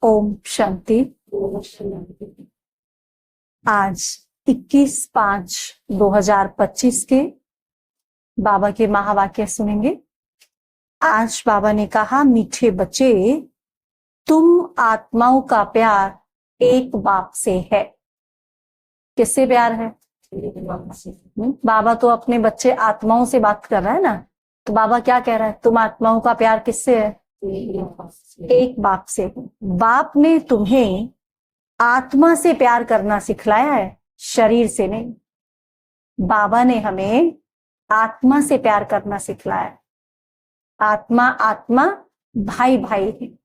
ओम शांति। आज 21/5/2025 के बाबा के महावाक्य सुनेंगे। आज बाबा ने कहा, मीठे बच्चे, तुम आत्माओं का प्यार एक बाप से है। किससे प्यार है? बाबा तो अपने बच्चे आत्माओं से बात कर रहा है ना, तो बाबा क्या कह रहा है? तुम आत्माओं का प्यार किससे है? एक बाप से। बाप ने तुम्हें आत्मा से प्यार करना सिखलाया है, शरीर से नहीं। बाबा ने हमें आत्मा से प्यार करना सिखलाया। आत्मा आत्मा, भाई भाई है।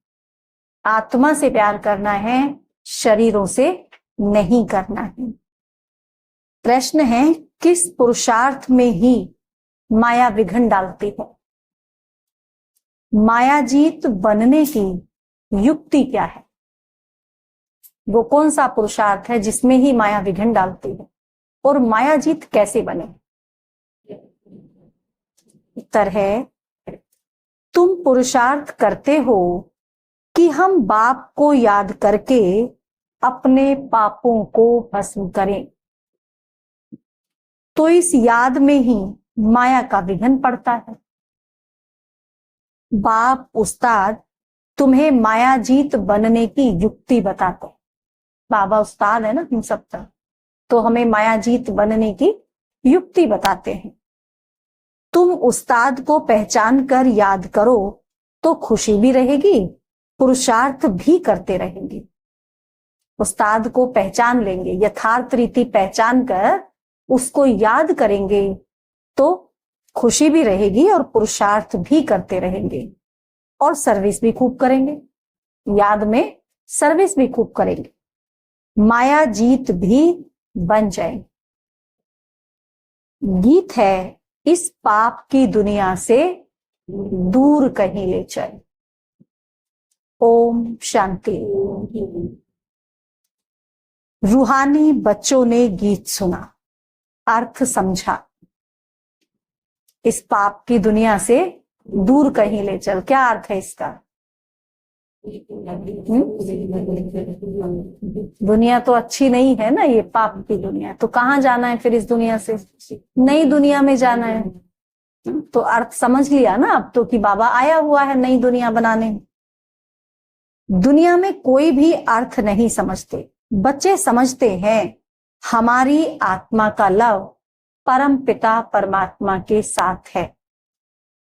आत्मा से प्यार करना है, शरीरों से नहीं करना है। प्रश्न है, किस पुरुषार्थ में ही माया विघ्न डालती है? मायाजीत बनने की युक्ति क्या है? वो कौन सा पुरुषार्थ है जिसमें ही माया विघ्न डालती है? और मायाजीत कैसे बने? उत्तर है, तुम पुरुषार्थ करते हो कि हम बाप को याद करके अपने पापों को भस्म करें, तो इस याद में ही माया का विघ्न पड़ता है। बाप उस्ताद तुम्हें मायाजीत बनने की युक्ति बताते। बाबा उस्ताद है ना हम सबका, तो हमें मायाजीत बनने की युक्ति बताते हैं। तुम उस्ताद को पहचान कर याद करो तो खुशी भी रहेगी, पुरुषार्थ भी करते रहेंगे। उस्ताद को पहचान लेंगे, यथार्थ रीति पहचान कर उसको याद करेंगे तो खुशी भी रहेगी और पुरुषार्थ भी करते रहेंगे और सर्विस भी खूब करेंगे। याद में सर्विस भी खूब करेंगे, माया जीत भी बन जाएंगे। गीत है, इस पाप की दुनिया से दूर कहीं ले चले। ओम शांति। रूहानी बच्चों ने गीत सुना, अर्थ समझा। इस पाप की दुनिया से दूर कहीं ले चल, क्या अर्थ है इसका? दुनिया तो अच्छी नहीं है ना, ये पाप की दुनिया। तो कहाँ जाना है फिर इस दुनिया से? नई दुनिया में जाना है। तो अर्थ समझ लिया ना अब तो, कि बाबा आया हुआ है नई दुनिया बनाने। दुनिया में कोई भी अर्थ नहीं समझते। बच्चे समझते हैं हमारी आत्मा का लव परम पिता परमात्मा के साथ है।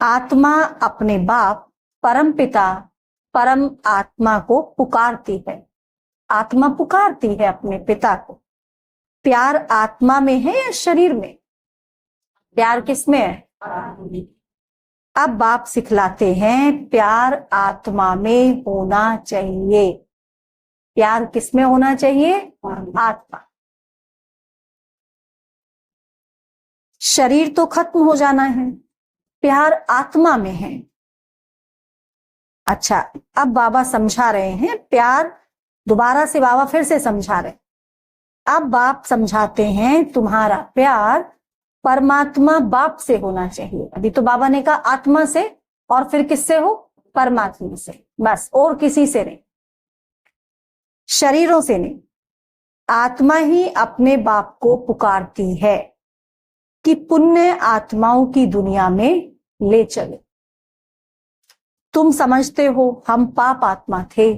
आत्मा अपने बाप परम पिता परम आत्मा को पुकारती है। आत्मा पुकारती है अपने पिता को। प्यार आत्मा में है या शरीर में? प्यार किसमें है? अब बाप सिखलाते हैं, प्यार आत्मा में होना चाहिए। प्यार किसमें होना चाहिए? आत्मा। शरीर तो खत्म हो जाना है, प्यार आत्मा में है। अच्छा, अब बाबा समझा रहे हैं प्यार, दोबारा से बाबा फिर से समझा रहे। अब बाप समझाते हैं तुम्हारा प्यार परमात्मा बाप से होना चाहिए। अभी तो बाबा ने कहा आत्मा से, और फिर किससे हो? परमात्मा से, बस, और किसी से नहीं, शरीरों से नहीं। आत्मा ही अपने बाप को पुकारती है कि पुण्य आत्माओं की दुनिया में ले चले। तुम समझते हो हम पाप आत्मा थे,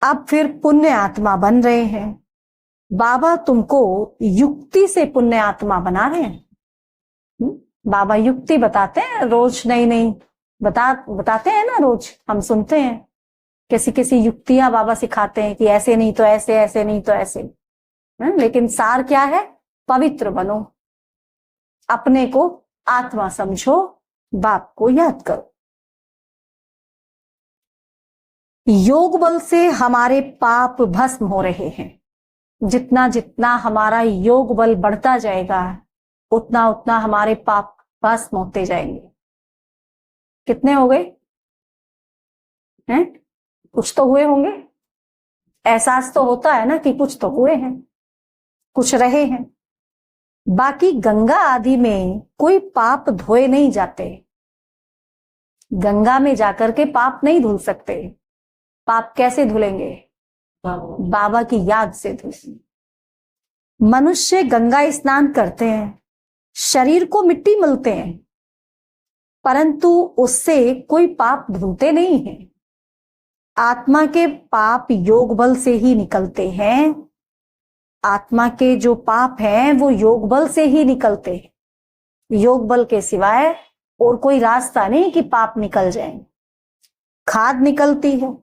अब फिर पुण्य आत्मा बन रहे हैं। बाबा तुमको युक्ति से पुण्य आत्मा बना रहे हैं। बाबा युक्ति बताते हैं रोज, नहीं बताते हैं ना, रोज हम सुनते हैं कैसी कैसी युक्तियां बाबा सिखाते हैं कि ऐसे नहीं तो ऐसे, ऐसे नहीं तो ऐसे। लेकिन सार क्या है? पवित्र बनो, अपने को आत्मा समझो, बाप को याद करो। योग बल से हमारे पाप भस्म हो रहे हैं। जितना जितना हमारा योग बल बढ़ता जाएगा, उतना उतना हमारे पाप भस्म होते जाएंगे। कितने हो गए हैं? कुछ तो हुए होंगे। एहसास तो होता है ना कि कुछ तो हुए हैं, कुछ रहे हैं। बाकी गंगा आदि में कोई पाप धोए नहीं जाते। गंगा में जाकर के पाप नहीं धुल सकते। पाप कैसे धुलेंगे? बाबा की याद से धुलेंगे। मनुष्य गंगा स्नान करते हैं, शरीर को मिट्टी मलते हैं, परंतु उससे कोई पाप धुलते नहीं हैं। आत्मा के पाप योग बल से ही निकलते हैं। आत्मा के जो पाप हैं वो योग बल से ही निकलते हैं। योग बल के सिवाय और कोई रास्ता नहीं कि पाप निकल जाए। खाद निकलती है,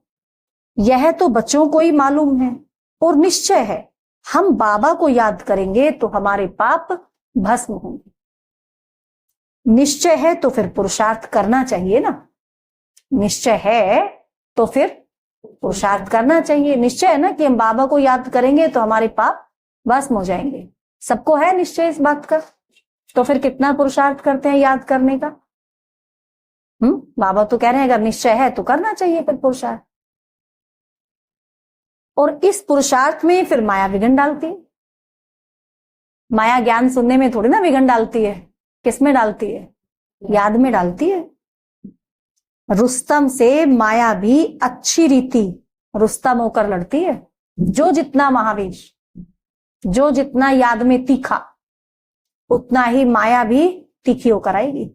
यह तो बच्चों को ही मालूम है और निश्चय है हम बाबा को याद करेंगे तो हमारे पाप भस्म होंगे। निश्चय है तो फिर पुरुषार्थ करना चाहिए ना। निश्चय है तो फिर पुरुषार्थ करना चाहिए। निश्चय है ना कि हम बाबा को याद करेंगे तो हमारे पाप भस्म हो जाएंगे। सबको है निश्चय इस बात का, तो फिर कितना पुरुषार्थ करते हैं याद करने का? बाबा तो कह रहे हैं अगर निश्चय है तो करना चाहिए फिर पुरुषार्थ। और इस पुरुषार्थ में फिर माया विघ्न डालती है। माया ज्ञान सुनने में थोड़ी ना विघ्न डालती है। किसमें डालती है? याद में डालती है। रुस्तम से माया भी अच्छी रीति रुस्तम होकर लड़ती है। जो जितना महावीर, जो जितना याद में तीखा, उतना ही माया भी तीखी होकर आएगी,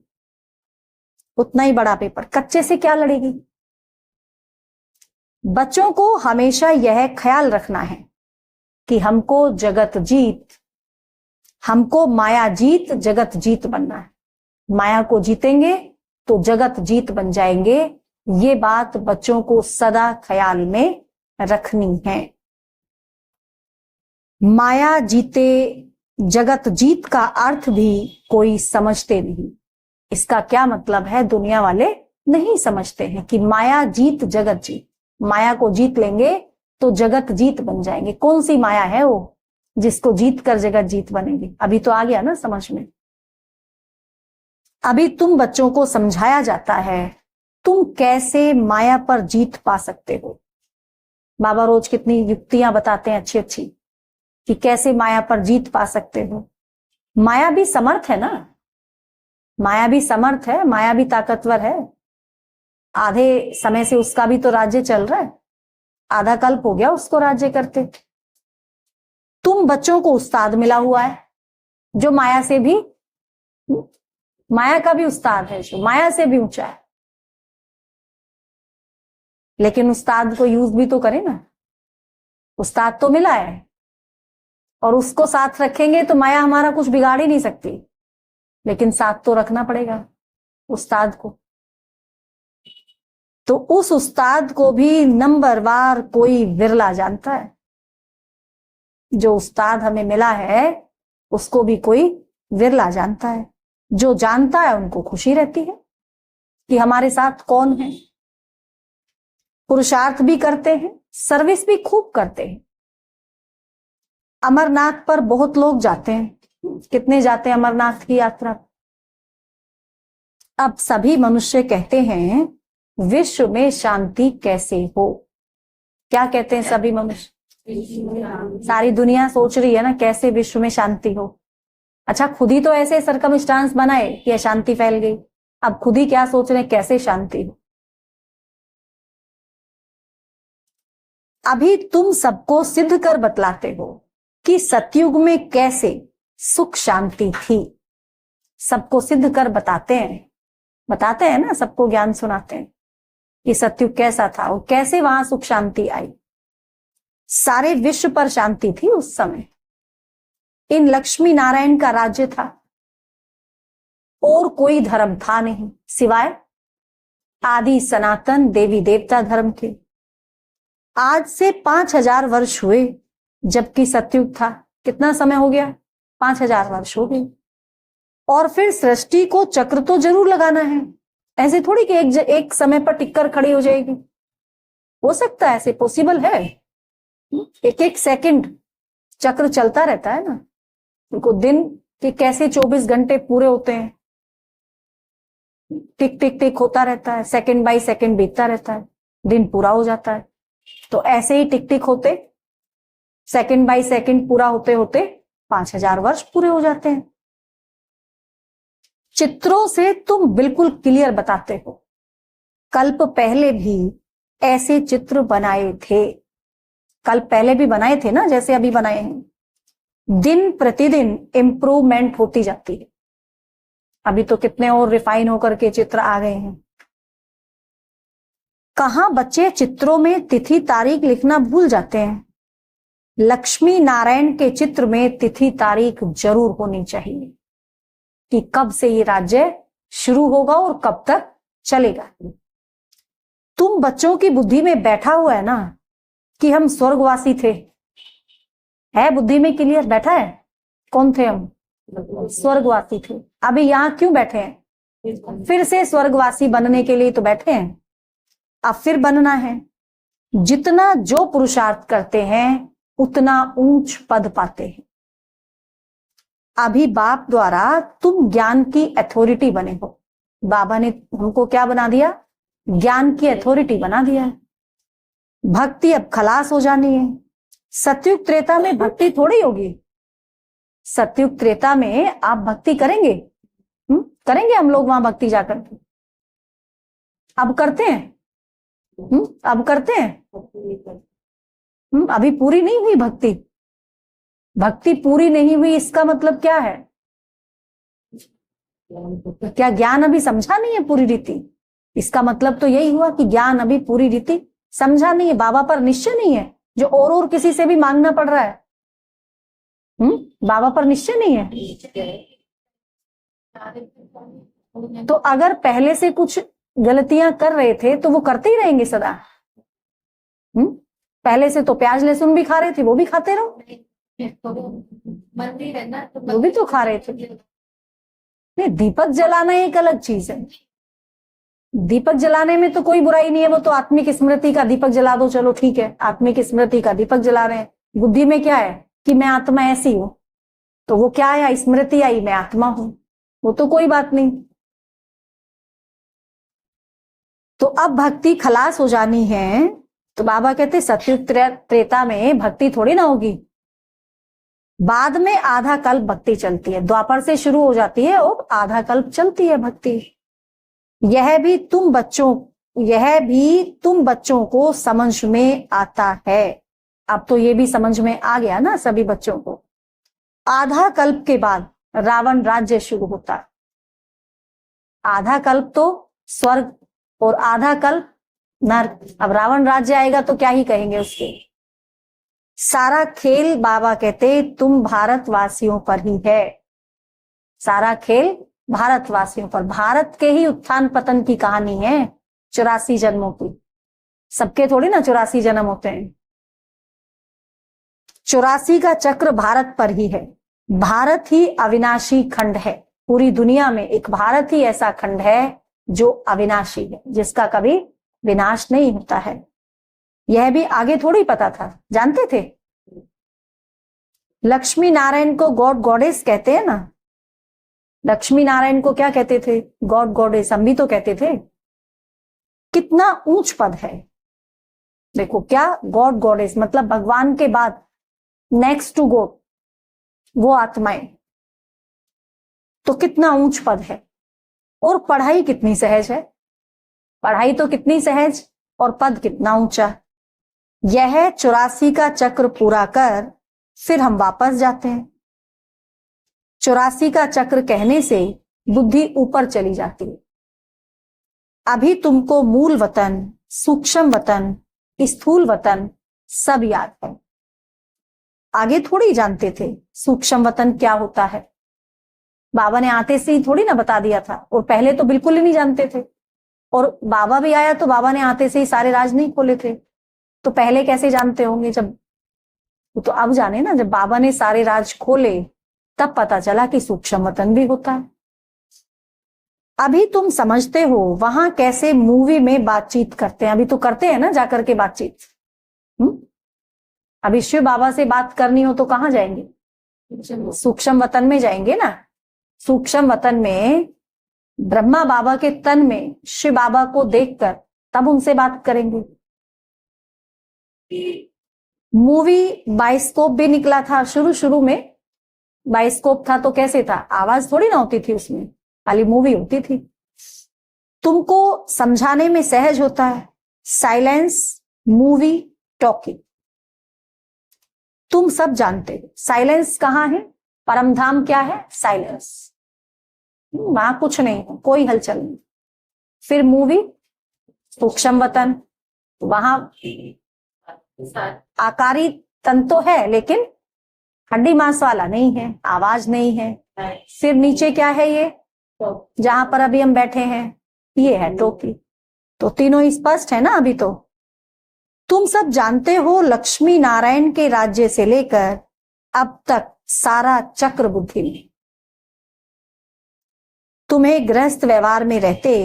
उतना ही बड़ा पेपर। कच्चे से क्या लड़ेगी? बच्चों को हमेशा यह ख्याल रखना है कि हमको जगत जीत, हमको माया जीत जगत जीत बनना है। माया को जीतेंगे तो जगत जीत बन जाएंगे। ये बात बच्चों को सदा ख्याल में रखनी है। माया जीते जगत जीत का अर्थ भी कोई समझते नहीं। इसका क्या मतलब है दुनिया वाले नहीं समझते हैं कि माया जीत जगत जीत। माया को जीत लेंगे तो जगत जीत बन जाएंगे। कौन सी माया है वो जिसको जीत कर जगत जीत बनेगी? अभी तो आ गया ना समझ में। अभी तुम बच्चों को समझाया जाता है तुम कैसे माया पर जीत पा सकते हो। बाबा रोज कितनी युक्तियां बताते हैं अच्छी अच्छी कि कैसे माया पर जीत पा सकते हो। माया भी समर्थ है ना, माया भी समर्थ है, माया भी ताकतवर है। आधे समय से उसका भी तो राज्य चल रहा है, आधा कल्प हो गया उसको राज्य करते। तुम बच्चों को उस्ताद मिला हुआ है जो माया से भी, माया का भी उस्ताद है जो माया से भी ऊंचा है। लेकिन उस्ताद को यूज भी तो करे ना। उस्ताद तो मिला है और उसको साथ रखेंगे तो माया हमारा कुछ बिगाड़ ही नहीं सकती, लेकिन साथ तो रखना पड़ेगा उस्ताद को। तो उस उस्ताद को भी नंबरवार कोई विरला जानता है। जो उस्ताद हमें मिला है उसको भी कोई विरला जानता है। जो जानता है उनको खुशी रहती है कि हमारे साथ कौन है। पुरुषार्थ भी करते हैं, सर्विस भी खूब करते हैं। अमरनाथ पर बहुत लोग जाते हैं। कितने जाते हैं अमरनाथ की यात्रा? अब सभी मनुष्य कहते हैं विश्व में शांति कैसे हो। क्या कहते हैं सभी मनुष्य? सारी दुनिया सोच रही है ना कैसे विश्व में शांति हो। अच्छा, खुद ही तो ऐसे सरकमस्टांस बनाए कि अशांति फैल गई। अब खुद ही क्या सोच रहे हैं कैसे शांति हो। अभी तुम सबको सिद्ध कर बतलाते हो कि सतयुग में कैसे सुख शांति थी। सबको सिद्ध कर बताते हैं ना, सबको ज्ञान सुनाते हैं कि सतयुग कैसा था और कैसे वहां सुख शांति आई। सारे विश्व पर शांति थी उस समय। इन लक्ष्मी नारायण का राज्य था और कोई धर्म था नहीं सिवाय आदि सनातन देवी देवता धर्म के। आज से 5000 वर्ष हुए जबकि सतयुग था। कितना समय हो गया? 5000 वर्ष हो गए। और फिर सृष्टि को चक्र तो जरूर लगाना है। ऐसे थोड़ी कि एक समय पर टिककर खड़ी हो जाएगी। हो सकता है, ऐसे पॉसिबल है। एक एक सेकंड चक्र चलता रहता है ना। उनको दिन के कैसे 24 घंटे पूरे होते हैं, टिक टिक टिक होता रहता है, सेकंड बाय सेकंड बीतता रहता है, दिन पूरा हो जाता है। तो ऐसे ही टिक टिक होते सेकंड बाय सेकंड पूरा होते होते 5000 वर्ष पूरे हो जाते हैं। चित्रों से तुम बिल्कुल क्लियर बताते हो। कल्प पहले भी ऐसे चित्र बनाए थे। कल पहले भी बनाए थे ना, जैसे अभी बनाए हैं। दिन प्रतिदिन इंप्रूवमेंट होती जाती है। अभी तो कितने और रिफाइन होकर के चित्र आ गए हैं। कहां बच्चे चित्रों में तिथि तारीख लिखना भूल जाते हैं। लक्ष्मी नारायण के चित्र में तिथि तारीख जरूर होनी चाहिए कि कब से ये राज्य शुरू होगा और कब तक चलेगा। तुम बच्चों की बुद्धि में बैठा हुआ है ना कि हम स्वर्गवासी थे, है बुद्धि में क्लियर बैठा है। कौन थे हम? स्वर्गवासी थे। अभी यहां क्यों बैठे हैं? फिर से स्वर्गवासी बनने के लिए तो बैठे हैं। अब फिर बनना है। जितना जो पुरुषार्थ करते हैं उतना ऊंच पद पाते हैं। अभी बाप द्वारा तुम ज्ञान की अथॉरिटी बने हो। बाबा ने हमको क्या बना दिया? ज्ञान की अथॉरिटी बना दिया है। भक्ति अब खलास हो जानी है। सतयुग त्रेता में भक्ति थोड़ी होगी। सतयुग त्रेता में आप भक्ति करेंगे? करेंगे हम लोग वहां भक्ति जाकर के? अब करते हैं? अब करते हैं? अभी पूरी नहीं हुई भक्ति। भक्ति पूरी नहीं हुई इसका मतलब क्या है? क्या ज्ञान अभी समझा नहीं है पूरी रीति? इसका मतलब तो यही हुआ कि ज्ञान अभी पूरी रीति समझा नहीं है। बाबा पर निश्चय नहीं है, जो और किसी से भी मांगना पड़ रहा है। बाबा पर निश्चय नहीं है। तो अगर पहले से कुछ गलतियां कर रहे थे तो वो करते ही रहेंगे सदा। पहले से तो प्याज लहसुन भी खा रहे थे, वो भी खाते रहो। मंदिर है ना, तो वो भी तो खा रहे थे। नहीं, दीपक जलाना एक अलग चीज है। दीपक जलाने में तो कोई बुराई नहीं है। वो तो आत्मिक स्मृति का दीपक जला दो, चलो ठीक है, आत्मिक स्मृति का दीपक जला रहे हैं। बुद्धि में क्या है कि मैं आत्मा ऐसी हूं, तो वो क्या आया? स्मृति आई, मैं आत्मा हूं। वो तो कोई बात नहीं। तो अब भक्ति खलास हो जानी है। तो बाबा कहते सतयुग त्रेता में भक्ति थोड़ी ना होगी। बाद में आधा कल्प भक्ति चलती है। द्वापर से शुरू हो जाती है और आधा कल्प चलती है भक्ति। यह भी तुम बच्चों को समझ में आता है। अब तो ये भी समझ में आ गया ना सभी बच्चों को। आधा कल्प के बाद रावण राज्य शुरू होता है। आधा कल्प तो स्वर्ग और आधा कल्प नर्क। अब रावण राज्य आएगा तो क्या ही कहेंगे उसके। सारा खेल बाबा कहते तुम भारतवासियों पर ही है। सारा खेल भारतवासियों पर। भारत के ही उत्थान पतन की कहानी है 84 जन्मों की। सबके थोड़ी ना 84 जन्म होते हैं। 84 का चक्र भारत पर ही है। भारत ही अविनाशी खंड है। पूरी दुनिया में एक भारत ही ऐसा खंड है जो अविनाशी है, जिसका कभी विनाश नहीं होता है। यह भी आगे थोड़ी पता था, जानते थे? लक्ष्मी नारायण को गॉड गॉडेस कहते हैं ना। लक्ष्मी नारायण को क्या कहते थे? God goddess. हम भी तो कहते थे। कितना ऊंच पद है देखो। क्या गॉड गॉडेस मतलब भगवान के बाद नेक्स्ट टू गॉड वो आत्माएं। तो कितना ऊंच पद है। और पढ़ाई कितनी सहज है। पढ़ाई तो कितनी सहज और पद कितना ऊंचा। यह 84 का चक्र पूरा कर फिर हम वापस जाते हैं। 84 का चक्र कहने से बुद्धि ऊपर चली जाती है। अभी तुमको मूल वतन, सूक्ष्म वतन, स्थूल वतन सब याद है। आगे थोड़ी जानते थे सूक्ष्म वतन क्या होता है। बाबा ने आते से ही थोड़ी ना बता दिया था। और पहले तो बिल्कुल ही नहीं जानते थे। और बाबा भी आया तो बाबा ने आते से ही सारे राज नहीं खोले थे। तो पहले कैसे जानते होंगे? जब तो अब जाने ना, जब बाबा ने सारे राज खोले तब पता चला कि सूक्ष्म वतन भी होता है। अभी तुम समझते हो वहां कैसे मूवी में बातचीत करते हैं। अभी तो करते हैं ना जाकर के बातचीत। अभी शिव बाबा से बात करनी हो तो कहां जाएंगे? सूक्ष्म वतन में जाएंगे ना। सूक्ष्म वतन में ब्रह्मा बाबा के तन में शिव बाबा को देखकर तब उनसे बात करेंगे। मूवी बाइस्कोप भी निकला था शुरू शुरू में। बाइस्कोप था तो कैसे था? आवाज थोड़ी ना होती थी उसमें, खाली मूवी होती थी। तुमको समझाने में सहज होता है। Silence, movie, talking. तुम सब जानते हो साइलेंस कहाँ है, परम धाम क्या है, साइलेंस, वहां कुछ नहीं है, कोई हलचल नहीं। फिर मूवी, सूक्ष्म वतन, वहां आकारी तन तो है लेकिन हड्डी मांस वाला नहीं है, आवाज नहीं है। फिर नीचे क्या है, ये जहां पर अभी हम बैठे हैं, ये है टोपी। तो तीनों स्पष्ट है ना अभी तो। तुम सब जानते हो लक्ष्मी नारायण के राज्य से लेकर अब तक सारा चक्र बुद्धि में। तुम्हें गृहस्थ व्यवहार में रहते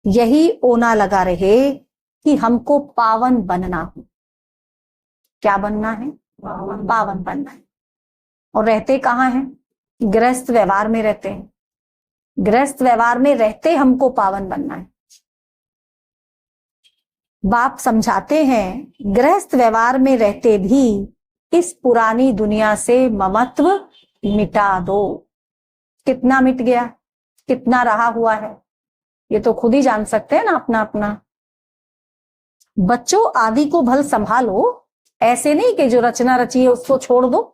यही ओना लगा रहे कि हमको पावन बनना हो। क्या बनना है, पावन बनना है। और रहते कहाँ हैं, गृहस्थ व्यवहार में रहते हैं। गृहस्थ व्यवहार में रहते हमको पावन बनना है। बाप समझाते हैं गृहस्थ व्यवहार में रहते भी इस पुरानी दुनिया से ममत्व मिटा दो। कितना मिट गया, कितना रहा हुआ है, ये तो खुद ही जान सकते हैं ना अपना अपना। बच्चों आदि को भल संभालो, ऐसे नहीं कि जो रचना रची है उसको छोड़ दो।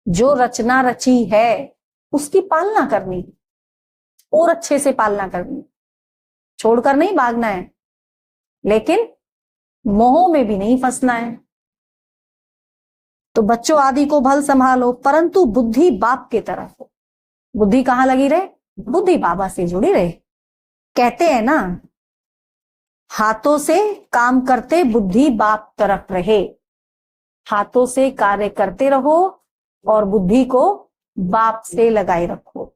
जो रचना रची है उसकी पालना करनी और अच्छे से पालना करनी, छोड़कर नहीं भागना है, लेकिन मोह में भी नहीं फंसना है। तो बच्चों आदि को भल संभालो, परंतु बुद्धि बाप की तरफ हो। बुद्धि कहाँ लगी रहे, बुद्धि बाबा से जुड़ी रहे। कहते हैं ना, हाथों से काम करते बुद्धि बाप तरफ रहे। हाथों से कार्य करते रहो और बुद्धि को बाप से लगाए रखो।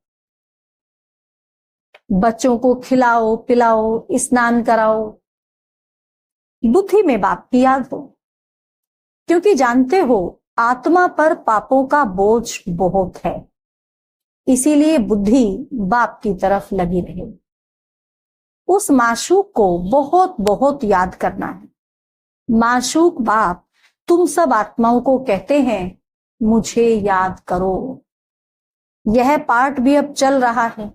बच्चों को खिलाओ पिलाओ, स्नान कराओ, बुद्धि में बाप की याद हो। क्योंकि जानते हो आत्मा पर पापों का बोझ बहुत है, इसीलिए बुद्धि बाप की तरफ लगी रहे। उस माशूक को बहुत बहुत याद करना है। माशूक बाप तुम सब आत्माओं को कहते हैं मुझे याद करो। यह पाठ भी अब चल रहा है,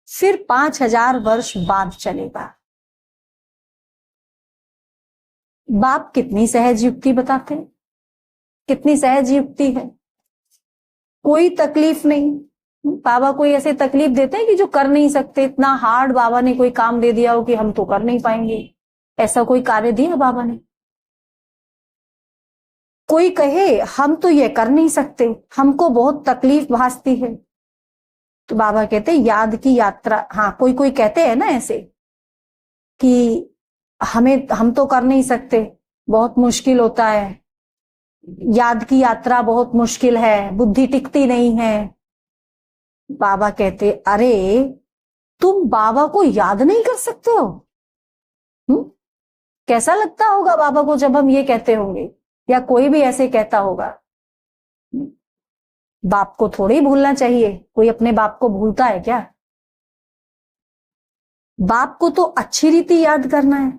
फिर 5000 वर्ष बाद चलेगा। बाप कितनी सहज युक्ति बताते हैं, कितनी सहज युक्ति है। कोई तकलीफ नहीं। बाबा कोई ऐसे तकलीफ देते हैं कि जो कर नहीं सकते, इतना हार्ड बाबा ने कोई काम दे दिया हो कि हम तो कर नहीं पाएंगे, ऐसा कोई कार्य दिया बाबा ने। कोई कहे हम तो ये कर नहीं सकते, हमको बहुत तकलीफ भासती है, तो बाबा कहते याद की यात्रा। हाँ, कोई कोई कहते हैं ना ऐसे कि हम तो कर नहीं सकते, बहुत मुश्किल होता है, याद की यात्रा बहुत मुश्किल है, बुद्धि टिकती नहीं है। बाबा कहते अरे तुम बाबा को याद नहीं कर सकते हो। कैसा लगता होगा बाबा को जब हम ये कहते होंगे, या कोई भी ऐसे कहता होगा। बाप को थोड़ी भूलना चाहिए, कोई अपने बाप को भूलता है क्या। बाप को तो अच्छी रीति याद करना है,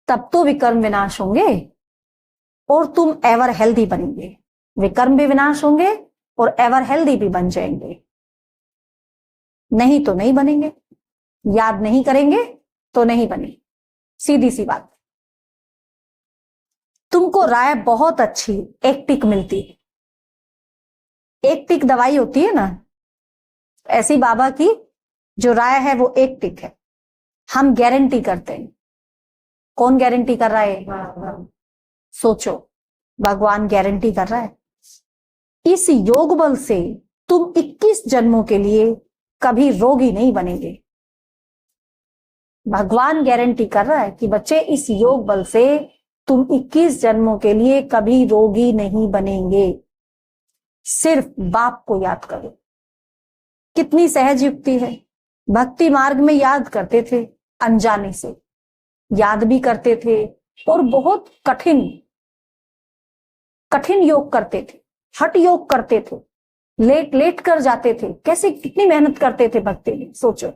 तब तो विकर्म विनाश होंगे और तुम एवर हेल्दी बनेंगे। विकर्म भी विनाश होंगे और एवर हेल्दी भी बन जाएंगे। नहीं तो नहीं बनेंगे, याद नहीं करेंगे तो नहीं बनेंगे, सीधी सी बात। तुमको राय बहुत अच्छी एक टिक मिलती है। एक टिक दवाई होती है ना, ऐसी बाबा की जो राय है वो एक टिक है। हम गारंटी करते हैं। कौन गारंटी कर रहा है, सोचो, भगवान गारंटी कर रहा है। इस योग बल से तुम 21 जन्मों के लिए कभी रोगी नहीं बनेंगे। भगवान गारंटी कर रहा है कि बच्चे इस योग बल से तुम 21 जन्मों के लिए कभी रोगी नहीं बनेंगे। सिर्फ बाप को याद करो। कितनी सहज युक्ति है। भक्ति मार्ग में याद करते थे, अनजाने से याद भी करते थे और बहुत कठिन कठिन योग करते थे, हठ योग करते थे, लेट लेट कर जाते थे। कैसे कितनी मेहनत करते थे भक्ति में, सोचो,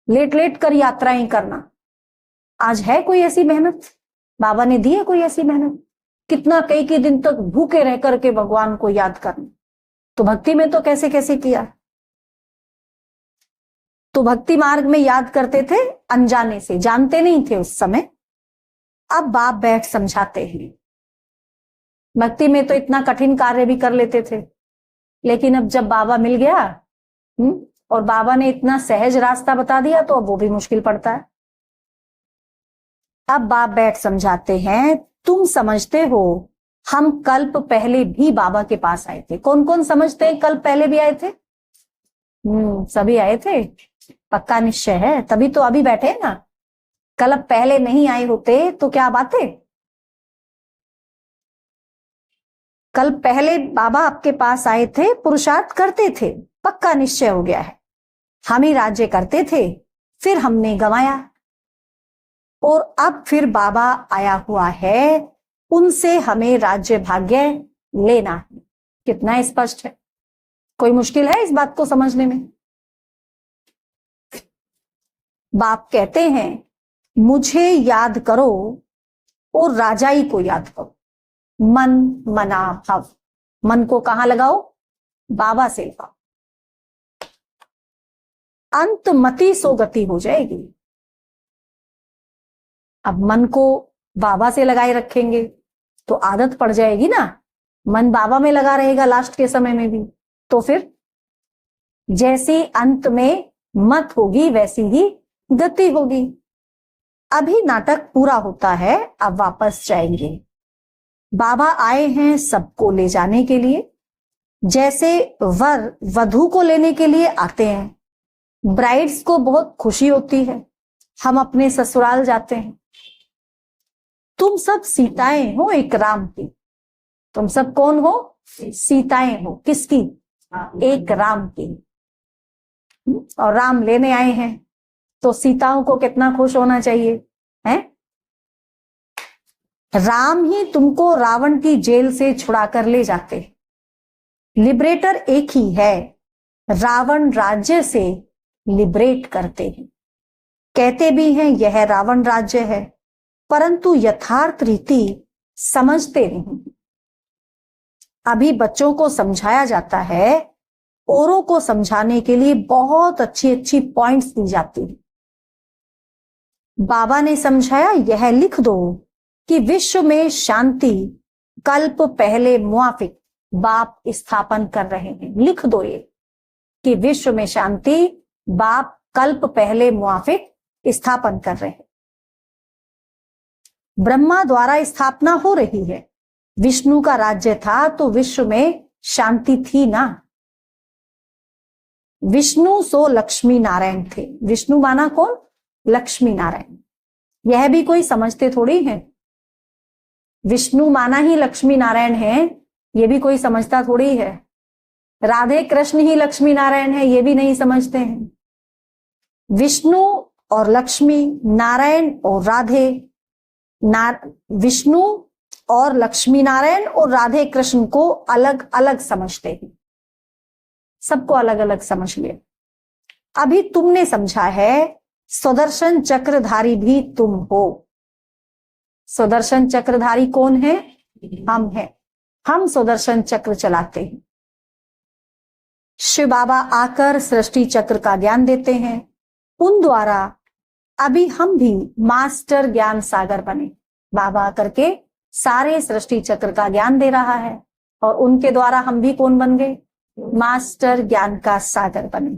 लेट लेट कर यात्राएं करना। आज है कोई ऐसी मेहनत, बाबा ने दी है कोई ऐसी मेहनत? कितना कई दिन तक भूखे रह करके भगवान को याद करना। तो भक्ति में तो कैसे कैसे किया। तो भक्ति मार्ग में याद करते थे अनजाने से, जानते नहीं थे उस समय। अब बाप बैठ समझाते हैं। भक्ति में तो इतना कठिन कार्य भी कर लेते थे, लेकिन अब जब बाबा मिल गया और बाबा ने इतना सहज रास्ता बता दिया तो अब वो भी मुश्किल पड़ता है। अब बाप बैठ समझाते हैं, तुम समझते हो हम कल्प पहले भी बाबा के पास आए थे। कौन कौन समझते हैं कल्प पहले भी आए थे? सभी आए थे, पक्का निश्चय है, तभी तो अभी बैठे हैं ना। कल्प पहले नहीं आए होते तो क्या बातें। कल पहले बाबा आपके पास आए थे, पुरुषार्थ करते थे, पक्का निश्चय हो गया है। हम ही राज्य करते थे, फिर हमने गंवाया, और अब फिर बाबा आया हुआ है, उनसे हमें राज्य भाग्य लेना है। कितना स्पष्ट है, कोई मुश्किल है इस बात को समझने में? बाप कहते हैं मुझे याद करो और राजाई को याद करो। मन मना भव, मन को कहां लगाओ? बाबा से लगाओ। अंत मति सो गति हो जाएगी। अब मन को बाबा से लगाए रखेंगे तो आदत पड़ जाएगी ना, मन बाबा में लगा रहेगा लास्ट के समय में भी, तो फिर जैसी अंत में मत होगी वैसी ही गति होगी। अभी नाटक पूरा होता है, अब वापस जाएंगे। बाबा आए हैं सबको ले जाने के लिए, जैसे वर वधू को लेने के लिए आते हैं। ब्राइड्स को बहुत खुशी होती है, हम अपने ससुराल जाते हैं। तुम सब सीताएं हो एक राम की। तुम सब कौन हो? सीताएं हो। किसकी? एक राम की। और राम लेने आए हैं तो सीताओं को कितना खुश होना चाहिए, हैं? राम ही तुमको रावण की जेल से छुड़ा कर ले जाते। लिबरेटर एक ही है, रावण राज्य से लिबरेट करते हैं। कहते भी हैं यह रावण राज्य है, परंतु यथार्थ रीति समझते नहीं। अभी बच्चों को समझाया जाता है, औरों को समझाने के लिए बहुत अच्छी अच्छी पॉइंट्स दी जाती है। बाबा ने समझाया, यह लिख दो कि विश्व में शांति कल्प पहले मुआफिक बाप स्थापन कर रहे हैं। लिख दो ये कि विश्व में शांति बाप कल्प पहले मुआफिक स्थापन कर रहे हैं। ब्रह्मा द्वारा स्थापना हो रही है, विष्णु का राज्य था तो विश्व में शांति थी ना। विष्णु सो लक्ष्मी नारायण थे। विष्णु माना कौन? लक्ष्मी नारायण। यह भी कोई समझते थोड़ी है, विष्णु माना ही लक्ष्मी नारायण है, यह भी कोई समझता थोड़ी है। राधे कृष्ण ही लक्ष्मी नारायण है, यह भी नहीं समझते हैं। विष्णु और लक्ष्मी, नारायण और राधे, विष्णु और लक्ष्मी नारायण और राधे कृष्ण को अलग अलग समझते हैं, सबको अलग अलग समझ लिया। अभी तुमने समझा है सुदर्शन चक्रधारी भी तुम हो। सुदर्शन चक्रधारी कौन है? हम हैं। हम सुदर्शन चक्र चलाते हैं। शिव बाबा आकर सृष्टि चक्र का ज्ञान देते हैं, उन द्वारा अभी हम भी मास्टर ज्ञान सागर बने। बाबा करके सारे सृष्टि चक्र का ज्ञान दे रहा है और उनके द्वारा हम भी कौन बन गए? मास्टर ज्ञान का सागर बने।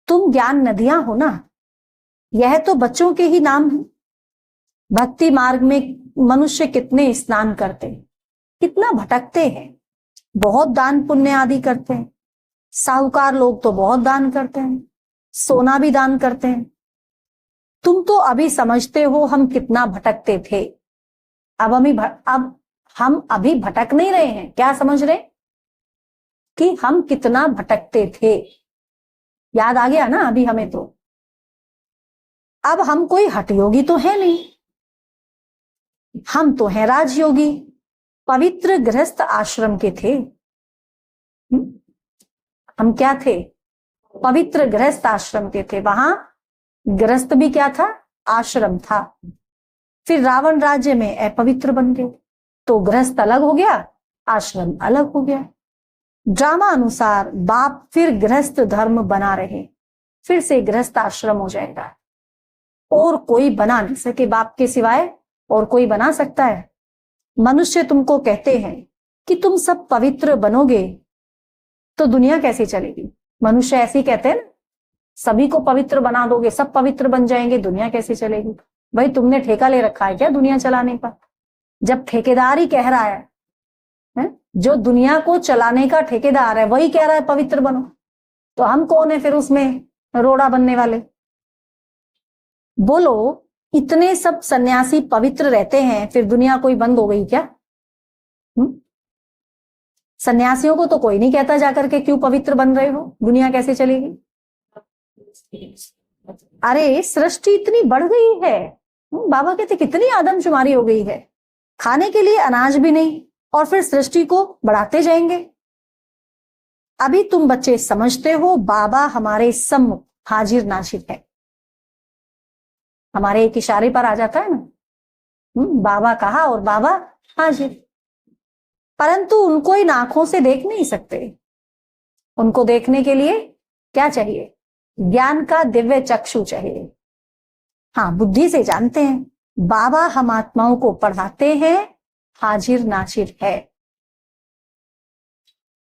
तुम ज्ञान नदियां हो ना, यह तो बच्चों के ही नाम है। भक्ति मार्ग में मनुष्य कितने स्नान करते हैं, कितना भटकते हैं, बहुत दान पुण्य आदि करते हैं। साहूकार लोग तो बहुत दान करते हैं, सोना भी दान करते हैं। तुम तो अभी समझते हो हम कितना भटकते थे। अब हम अभी भटक नहीं रहे हैं। क्या समझ रहे कि हम कितना भटकते थे? याद आ गया ना अभी हमें तो। अब हम कोई हठयोगी तो है नहीं, हम तो हैं राजयोगी। पवित्र गृहस्थ आश्रम के थे। हम क्या थे? पवित्र गृहस्थ आश्रम के थे। वहां गृहस्थ भी क्या था? आश्रम था। फिर रावण राज्य में अपवित्र बन गए तो गृहस्थ अलग हो गया, आश्रम अलग हो गया। ड्रामा अनुसार बाप फिर गृहस्थ धर्म बना रहे, फिर से गृहस्थ आश्रम हो जाएगा और कोई बना नहीं सके बाप के सिवाय। और कोई बना सकता है? मनुष्य तुमको कहते हैं कि तुम सब पवित्र बनोगे, तो दुनिया कैसे चलेगी? मनुष्य ऐसे ही कहते हैं ना, सभी को पवित्र बना दोगे, सब पवित्र बन जाएंगे, दुनिया कैसे चलेगी? भाई तुमने ठेका ले रखा है क्या दुनिया चलाने का? जब ठेकेदार ही कह रहा है, जो दुनिया को चलाने का ठेकेदार है वही कह रहा है पवित्र बनो, तो हम कौन है फिर उसमें रोड़ा बनने वाले? बोलो, इतने सब सन्यासी पवित्र रहते हैं, फिर दुनिया कोई बंद हो गई क्या? सन्यासियों को तो कोई नहीं कहता जाकर के क्यों पवित्र बन रहे हो, दुनिया कैसे चलेगी? अरे सृष्टि इतनी बढ़ गई है, बाबा कहते कितनी आदमशुमारी हो गई है, खाने के लिए अनाज भी नहीं, और फिर सृष्टि को बढ़ाते जाएंगे। अभी तुम बच्चे समझते हो बाबा हमारे सम्मुख हाजिर नाजिर है, हमारे एक इशारे पर आ जाता है ना, बाबा कहा और बाबा हाजिर। परंतु उनको इन आंखों से देख नहीं सकते, उनको देखने के लिए क्या चाहिए? ज्ञान का दिव्य चक्षु चाहिए। हाँ, बुद्धि से जानते हैं बाबा हम आत्माओं को पढ़ाते हैं, हाजिर नाजिर है।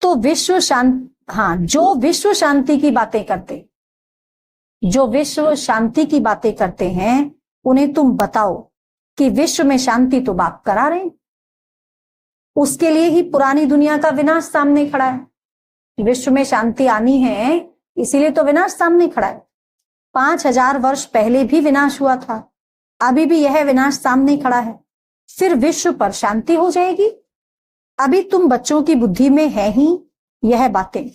तो विश्व शांति, हाँ, जो विश्व शांति की बातें करते, जो विश्व शांति की बातें करते हैं, उन्हें तुम बताओ कि विश्व में शांति तो बाप करा रहे हैं, उसके लिए ही पुरानी दुनिया का विनाश सामने खड़ा है। विश्व में शांति आनी है, इसीलिए तो विनाश सामने खड़ा है। 5000 वर्ष पहले भी विनाश हुआ था, अभी भी यह विनाश सामने खड़ा है, फिर विश्व पर शांति हो जाएगी। अभी तुम बच्चों की बुद्धि में है ही यह बातें,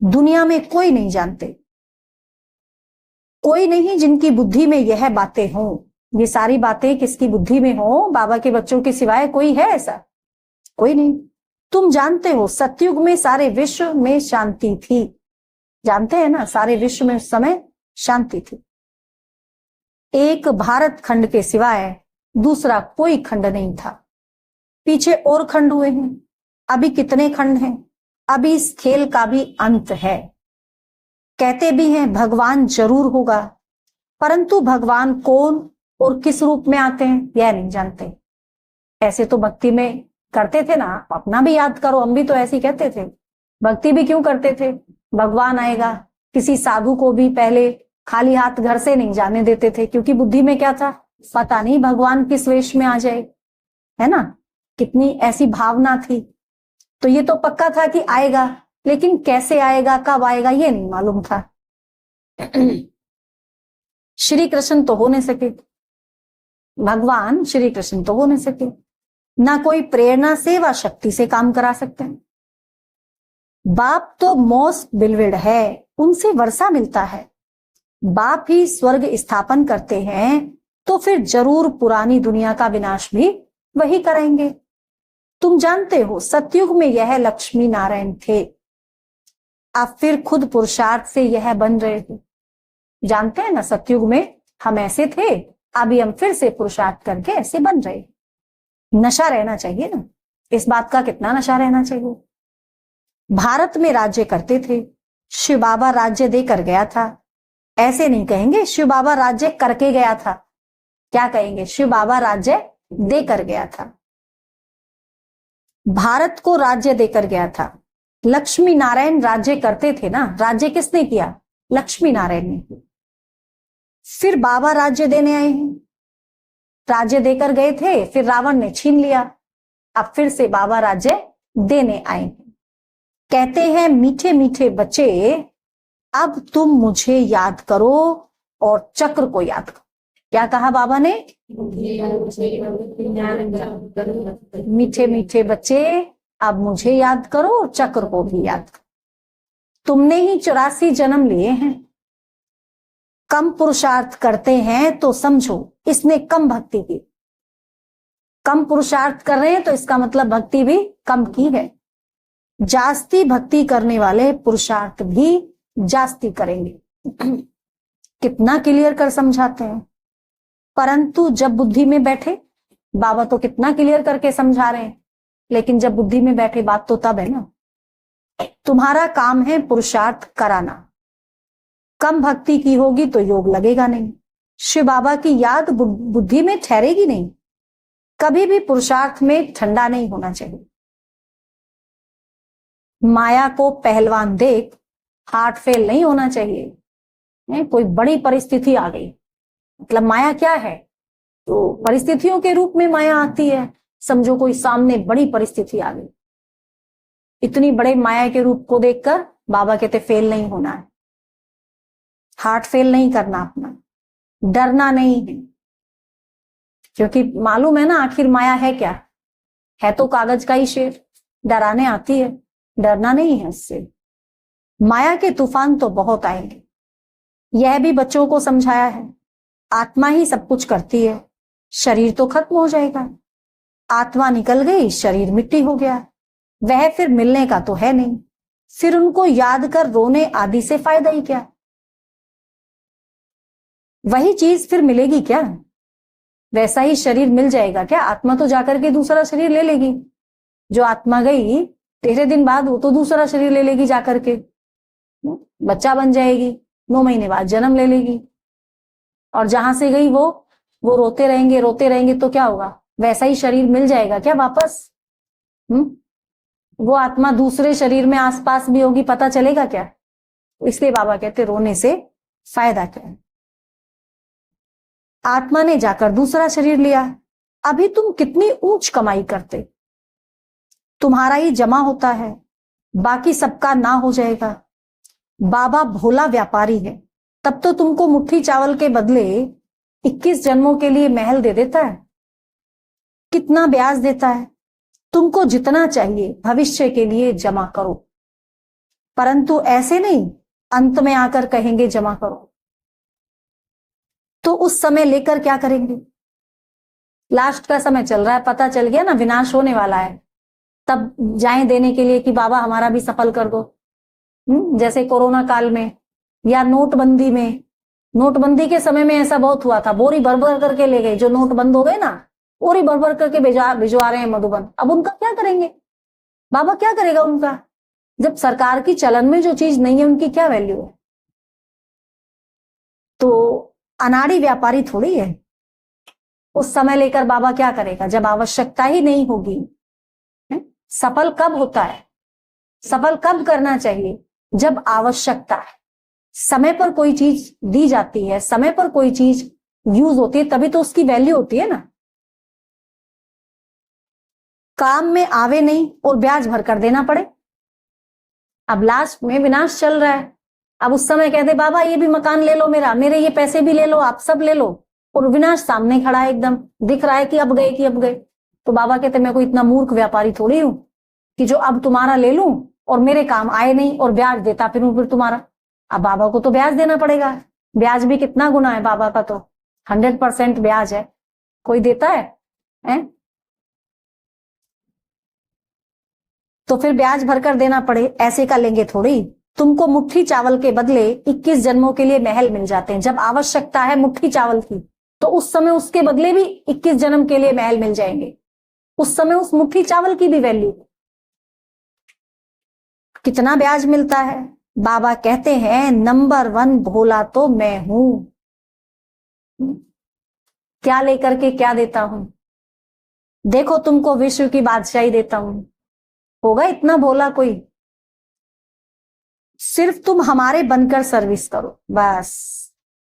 दुनिया में कोई नहीं जानते, कोई नहीं जिनकी बुद्धि में यह बातें हों। ये सारी बातें किसकी बुद्धि में हो? बाबा के बच्चों के सिवाय कोई है ऐसा? कोई नहीं। तुम जानते हो सतयुग में सारे विश्व में शांति थी, जानते हैं ना, सारे विश्व में उस समय शांति थी। एक भारत खंड के सिवाय दूसरा कोई खंड नहीं था। पीछे और खंड हुए हैं, अभी कितने खंड हैं? अभी इस खेल का भी अंत है। कहते भी हैं भगवान जरूर होगा, परंतु भगवान कौन और किस रूप में आते हैं यह नहीं जानते। ऐसे तो भक्ति में करते थे ना, अपना भी याद करो, हम भी तो ऐसे ही कहते थे। भक्ति भी क्यों करते थे? भगवान आएगा। किसी साधु को भी पहले खाली हाथ घर से नहीं जाने देते थे, क्योंकि बुद्धि में क्या था, पता नहीं भगवान किस वेश में आ जाए, है ना, कितनी ऐसी भावना थी। तो ये तो पक्का था कि आएगा, लेकिन कैसे आएगा, कब आएगा, ये नहीं मालूम था। श्री कृष्ण तो हो नहीं सके, भगवान श्री कृष्ण तो हो नहीं सके, ना कोई प्रेरणा से व शक्ति से काम करा सकते हैं। बाप तो मोस्ट बिलवेड है, उनसे वर्षा मिलता है। बाप ही स्वर्ग स्थापन करते हैं, तो फिर जरूर पुरानी दुनिया का विनाश भी वही करेंगे। तुम जानते हो सतयुग में यह लक्ष्मी नारायण थे, अब फिर खुद पुरुषार्थ से यह बन रहे थे। जानते हैं ना, सतयुग में हम ऐसे थे, अभी हम फिर से पुरुषार्थ करके ऐसे बन रहे। नशा रहना चाहिए ना, इस बात का कितना नशा रहना चाहिए। भारत में राज्य करते थे, शिव बाबा राज्य देकर गया था। ऐसे नहीं कहेंगे शिव बाबा राज्य करके गया था, क्या कहेंगे, शिव बाबा राज्य देकर गया था। भारत को राज्य देकर गया था। लक्ष्मी नारायण राज्य करते थे ना, राज्य किसने किया? लक्ष्मी नारायण ने। फिर बाबा राज्य देने आए हैं, राज्य देकर गए थे, फिर रावण ने छीन लिया, अब फिर से बाबा राज्य देने आए हैं। कहते हैं मीठे मीठे बच्चे, अब तुम मुझे याद करो और चक्र को याद करो। क्या कहा बाबा ने? मीठे मीठे बच्चे, अब मुझे याद करो और चक्र को भी याद करो। तुमने ही 84 जन्म लिए हैं, कम पुरुषार्थ करते हैं तो समझो इसने कम भक्ति की। कम पुरुषार्थ कर रहे हैं तो इसका मतलब भक्ति भी कम की है। जास्ती भक्ति करने वाले पुरुषार्थ भी जास्ती करेंगे। कितना क्लियर कर समझाते हैं, परंतु जब बुद्धि में बैठे, बाबा तो कितना क्लियर करके समझा रहे हैं, लेकिन जब बुद्धि में बैठे बात तो तब है ना। तुम्हारा काम है पुरुषार्थ कराना, कम भक्ति की होगी तो योग लगेगा नहीं, शिव बाबा की याद बुद्धि में ठहरेगी नहीं, कभी भी पुरुषार्थ में ठंडा नहीं होना चाहिए। माया को पहलवान देख हार्ट फेल नहीं होना चाहिए। कोई बड़ी परिस्थिति आ गई, मतलब माया क्या है, तो परिस्थितियों के रूप में माया आती है। समझो कोई सामने बड़ी परिस्थिति आ गई, इतनी बड़े माया के रूप को देखकर बाबा कहते फेल नहीं होना है, हार्ट फेल नहीं करना अपना, डरना नहीं है, क्योंकि मालूम है ना आखिर माया है क्या, है तो कागज का ही शेर, डराने आती है, डरना नहीं है इससे। माया के तूफान तो बहुत आएंगे, यह भी बच्चों को समझाया है। आत्मा ही सब कुछ करती है, शरीर तो खत्म हो जाएगा, आत्मा निकल गई, शरीर मिट्टी हो गया, वह फिर मिलने का तो है नहीं, फिर उनको याद कर रोने आदि से फायदा ही क्या, वही चीज फिर मिलेगी क्या, वैसा ही शरीर मिल जाएगा क्या, आत्मा तो जाकर के दूसरा शरीर ले लेगी, जो आत्मा गई 13 दिन बाद वो तो दूसरा शरीर ले लेगी जाकर के, बच्चा बन जाएगी, 9 महीने बाद जन्म ले लेगी, और जहां से गई वो रोते रहेंगे तो क्या होगा, वैसा ही शरीर मिल जाएगा क्या वापस। वो आत्मा दूसरे शरीर में आसपास भी होगी, पता चलेगा क्या। इसलिए बाबा कहते रोने से फायदा क्या है। आत्मा ने जाकर दूसरा शरीर लिया, अभी तुम कितनी ऊंच कमाई करते, तुम्हारा ही जमा होता है, बाकी सबका ना हो जाएगा। बाबा भोला व्यापारी है, तब तो तुमको मुट्ठी चावल के बदले 21 जन्मों के लिए महल दे देता है, कितना ब्याज देता है, तुमको जितना चाहिए भविष्य के लिए जमा करो, परंतु ऐसे नहीं अंत में आकर कहेंगे जमा करो, तो उस समय लेकर क्या करेंगे। लास्ट का समय चल रहा है, पता चल गया ना विनाश होने वाला है, तब जाएं देने के लिए कि बाबा हमारा भी सफल कर दो। जैसे कोरोना काल में या नोटबंदी में, नोटबंदी के समय में ऐसा बहुत हुआ था, बोरी भर भर करके ले गए, जो नोट बंद हो गए ना, बोरी भर भर करके भिजवा रहे हैं मधुबन। अब उनका क्या करेंगे, बाबा क्या करेगा उनका, जब सरकार की चलन में जो चीज नहीं है उनकी क्या वैल्यू है। तो अनाड़ी व्यापारी थोड़ी है, उस समय लेकर बाबा क्या करेगा जब आवश्यकता ही नहीं होगी। सफल कब होता है, सफल कब करना चाहिए, जब आवश्यकता है, समय पर कोई चीज दी जाती है, समय पर कोई चीज यूज होती है, तभी तो उसकी वैल्यू होती है ना। काम में आवे नहीं और ब्याज भर कर देना पड़े। अब लास्ट में विनाश चल रहा है, अब उस समय कहते बाबा ये भी मकान ले लो मेरा, मेरे ये पैसे भी ले लो, आप सब ले लो, और विनाश सामने खड़ा है, एकदम दिख रहा है कि अब गए। तो बाबा कहते मैं कोई इतना मूर्ख व्यापारी थोड़ी हूं कि जो अब तुम्हारा ले लूं और मेरे काम आए नहीं और ब्याज देता फिर तुम्हारा। अब बाबा को तो ब्याज देना पड़ेगा, ब्याज भी कितना गुना है बाबा का, तो 100% ब्याज है, कोई देता है? तो फिर ब्याज भरकर देना पड़े, ऐसे का लेंगे थोड़ी। तुमको मुट्ठी चावल के बदले 21 जन्मों के लिए महल मिल जाते हैं, जब आवश्यकता है मुट्ठी चावल की तो उस समय उसके बदले भी 21 जन्म के लिए महल मिल जाएंगे, उस समय उस मुट्ठी चावल की भी वैल्यू, कितना ब्याज मिलता है। बाबा कहते हैं नंबर 1 भोला तो मैं हूं, क्या लेकर के क्या देता हूं, देखो तुमको विश्व की बादशाही देता हूं, होगा इतना भोला कोई। सिर्फ तुम हमारे बनकर सर्विस करो बस,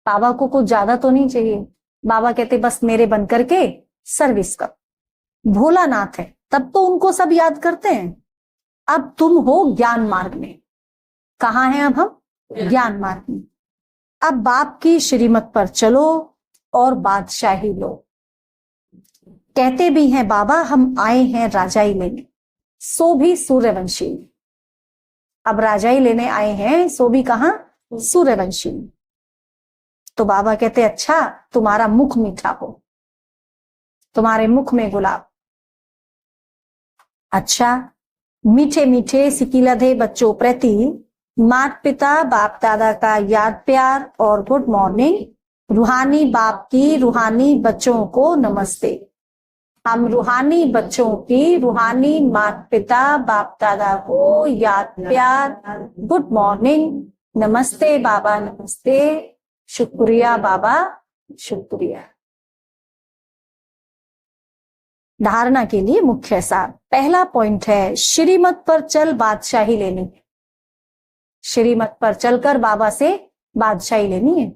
बाबा को कुछ ज्यादा तो नहीं चाहिए। बाबा कहते बस मेरे बनकर के सर्विस करो। भोलानाथ है तब तो उनको सब याद करते हैं। अब तुम हो ज्ञान मार्ग में, कहां हैं अब हम, ज्ञान मार्ग में। अब बाप की श्रीमत पर चलो और बादशाही लो। कहते भी हैं बाबा हम आए हैं राजाई लेने, सो भी सूर्यवंशी। अब राजाई लेने आए हैं, सो भी कहां, सूर्यवंशी। तो बाबा कहते अच्छा तुम्हारा मुख मीठा हो, तुम्हारे मुख में गुलाब। अच्छा मीठे मीठे सिकिलधे बच्चों प्रति माता पिता बाप दादा का याद प्यार और गुड मॉर्निंग। रूहानी बाप की रूहानी बच्चों को नमस्ते। हम रूहानी बच्चों की रूहानी माता पिता बाप दादा को याद प्यार, गुड मॉर्निंग, नमस्ते बाबा नमस्ते, शुक्रिया बाबा शुक्रिया। धारणा के लिए मुख्य सार। पहला पॉइंट है श्रीमत पर चल बादशाही लेनी। श्रीमत पर चलकर बाबा से बादशाही लेनी है।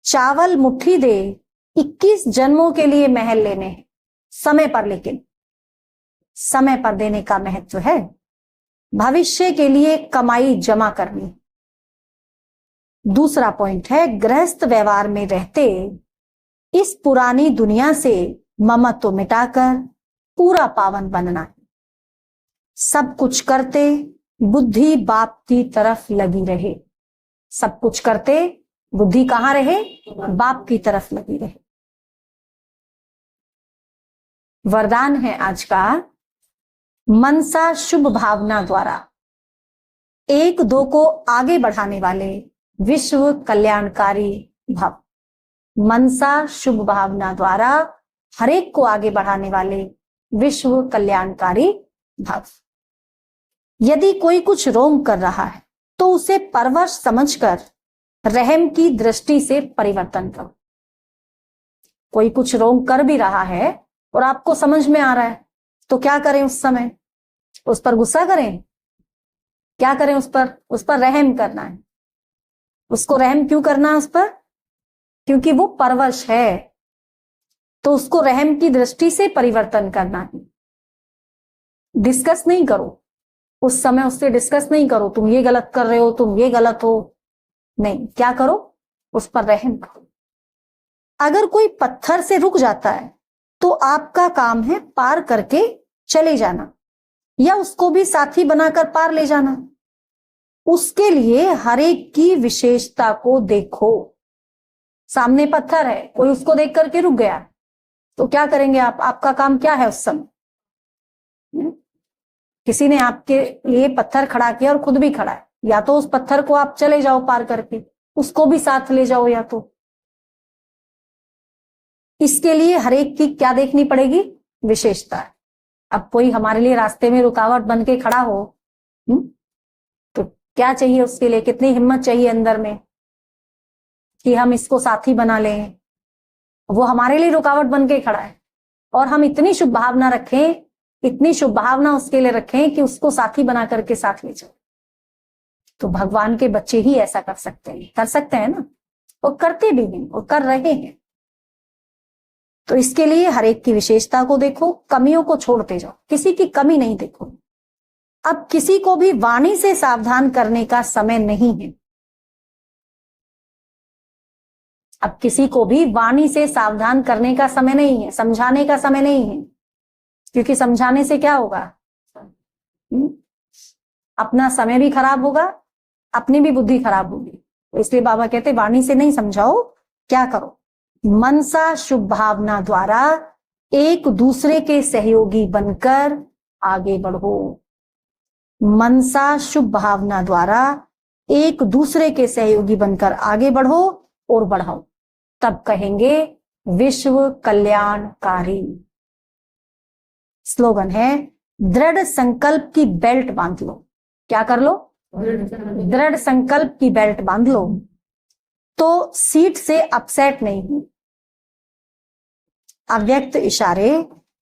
चावल मुट्ठी दे 21 जन्मों के लिए महल लेने हैं, समय पर, लेकिन समय पर देने का महत्व है। भविष्य के लिए कमाई जमा करनी। दूसरा पॉइंट है गृहस्थ व्यवहार में रहते इस पुरानी दुनिया से ममत्व मिटाकर पूरा पावन बनना है। सब कुछ करते बुद्धि बाप की तरफ लगी रहे। सब कुछ करते बुद्धि कहां रहे? बाप की तरफ लगी रहे। वरदान है आज का, मनसा शुभ भावना द्वारा एक दो को आगे बढ़ाने वाले विश्व कल्याणकारी भव। मनसा शुभ भावना द्वारा हरेक को आगे बढ़ाने वाले विश्व कल्याणकारी भव। यदि कोई कुछ रोंग कर रहा है तो उसे परवश समझकर रहम की दृष्टि से परिवर्तन करो। कोई कुछ रोंग कर भी रहा है और आपको समझ में आ रहा है तो क्या करें? उस समय उस पर गुस्सा करें? क्या करें? उस पर रहम करना है। उसको रहम क्यों करना है उस पर? क्योंकि वो परवश है, तो उसको रहम की दृष्टि से परिवर्तन करना है। डिस्कस नहीं करो उस समय, उससे डिस्कस नहीं करो तुम ये गलत कर रहे हो, तुम ये गलत हो, नहीं। क्या करो? उस पर रहम करो। अगर कोई पत्थर से रुक जाता है तो आपका काम है पार करके चले जाना या उसको भी साथी बनाकर पार ले जाना। उसके लिए हर एक की विशेषता को देखो। सामने पत्थर है, कोई उसको देख करके रुक गया तो क्या करेंगे आप? आपका काम क्या है उस समय? किसी ने आपके लिए पत्थर खड़ा किया और खुद भी खड़ा है, या तो उस पत्थर को आप चले जाओ पार करके, उसको भी साथ ले जाओ, या तो इसके लिए हर एक की क्या देखनी पड़ेगी? विशेषता। अब कोई हमारे लिए रास्ते में रुकावट बन के खड़ा हो तो क्या चाहिए उसके लिए? कितनी हिम्मत चाहिए अंदर में कि हम इसको साथी बना लें। वो हमारे लिए रुकावट बन के खड़ा है और हम इतनी शुभ भावना रखें, इतनी शुभ भावना उसके लिए रखें कि उसको साथी बना करके साथ ले जाओ। तो भगवान के बच्चे ही ऐसा कर सकते हैं ना, और करते भी हैं और कर रहे हैं। तो इसके लिए हर एक की विशेषता को देखो, कमियों को छोड़ते जाओ, किसी की कमी नहीं देखो। अब किसी को भी वाणी से सावधान करने का समय नहीं है। अब किसी को भी वाणी से सावधान करने का समय नहीं है, समझाने का समय नहीं है, क्योंकि समझाने से क्या होगा? अपना समय भी खराब होगा, अपनी भी बुद्धि खराब होगी। तो इसलिए बाबा कहते वाणी से नहीं समझाओ, क्या करो? मनसा शुभ भावना द्वारा एक दूसरे के सहयोगी बनकर आगे बढ़ो। मनसा शुभ भावना द्वारा एक दूसरे के सहयोगी बनकर आगे बढ़ो और बढ़ाओ, तब कहेंगे विश्व कल्याणकारी। स्लोगन है दृढ़ संकल्प की बेल्ट बांध लो। क्या कर लो? दृढ़ संकल्प की बेल्ट बांध लो तो सीट से अपसेट नहीं हुई। अव्यक्त इशारे,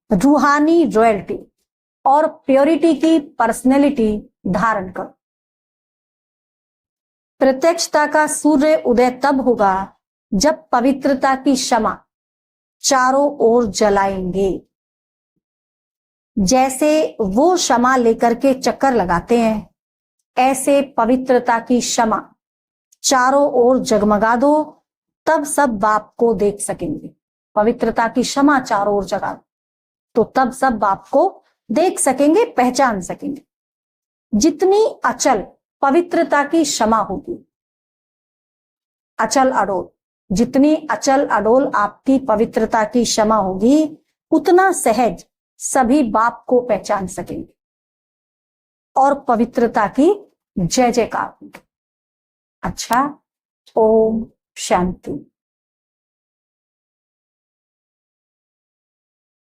रूहानी रॉयल्टी और प्योरिटी की पर्सनैलिटी धारण करो। प्रत्यक्षता का सूर्य उदय तब होगा जब पवित्रता की शमा चारों ओर जलाएंगे। जैसे वो शमा लेकर के चक्कर लगाते हैं, ऐसे पवित्रता की शमा चारों ओर जगमगा दो, तब सब बाप को देख सकेंगे। पवित्रता की शमा चारों ओर जगा दो तो तब सब बाप को देख सकेंगे, पहचान सकेंगे। जितनी अचल पवित्रता की क्षमा होगी, अचल अडोल, जितनी अचल अडोल आपकी पवित्रता की क्षमा होगी, उतना सहज सभी बाप को पहचान सकेंगे और पवित्रता की जय जयकार होगी। अच्छा, ओम शांति।